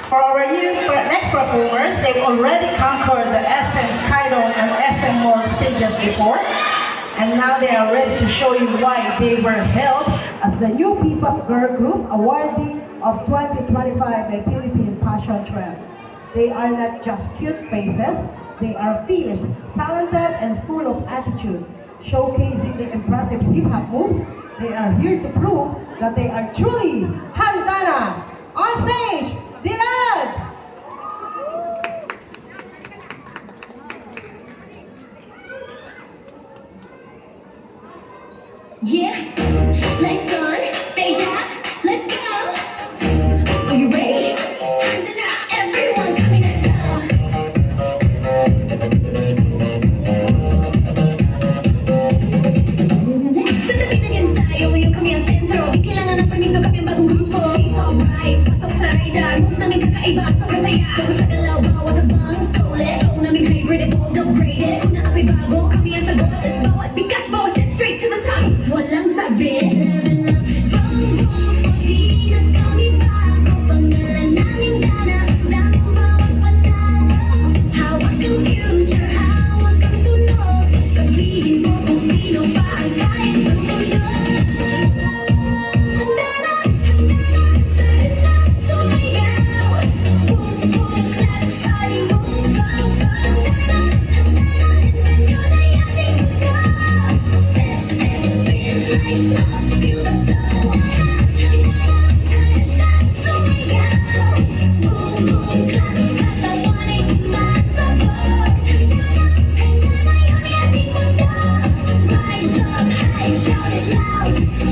For our next performers, they've already conquered the SM Skydome and SM Mall stages before, and now they are ready to show you why they were hailed as the new P-pop girl group awardee of 2025 by Philippine Fashion Trend. They are not just cute faces, they are fierce, talented, and full of attitude. Showcasing their impressive hip-hop moves, they are here to prove that they are truly Handana. On stage, Dilad! Yeah, lights on, stage up, let's go. Are you ready? And now everyone coming at town. Sa tabi ng ensayo, ngayon kami ang sentro. Di kailangan ng permiso, kami ang bagong grupo. Alright, pasok sa radar, moves namin kakaiba, sobrang saya. Kung sa galaw, bawat abang, solid. Flow namin hybrid, evolved, upgraded. Kung na ako'y bago, kami ang sagot. Bawat bigas, bawat step straight to the top. Walang sabi.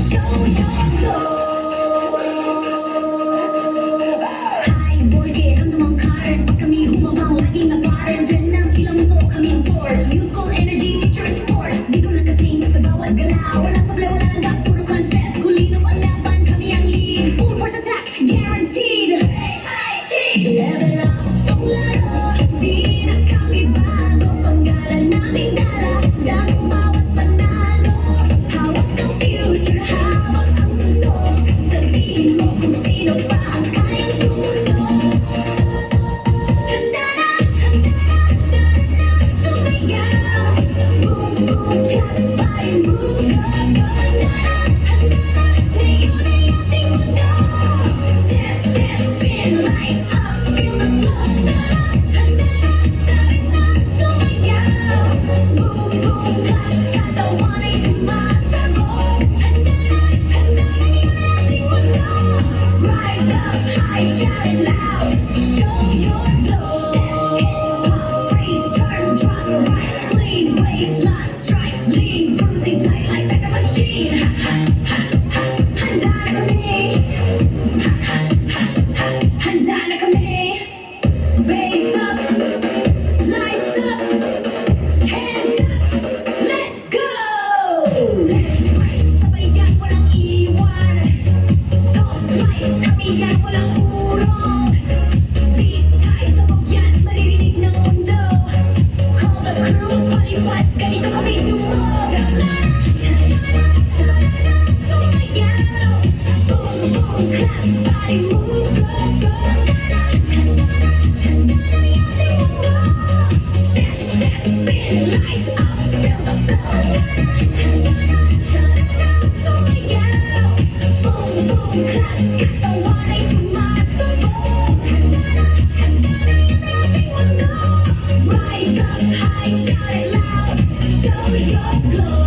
Show your glow.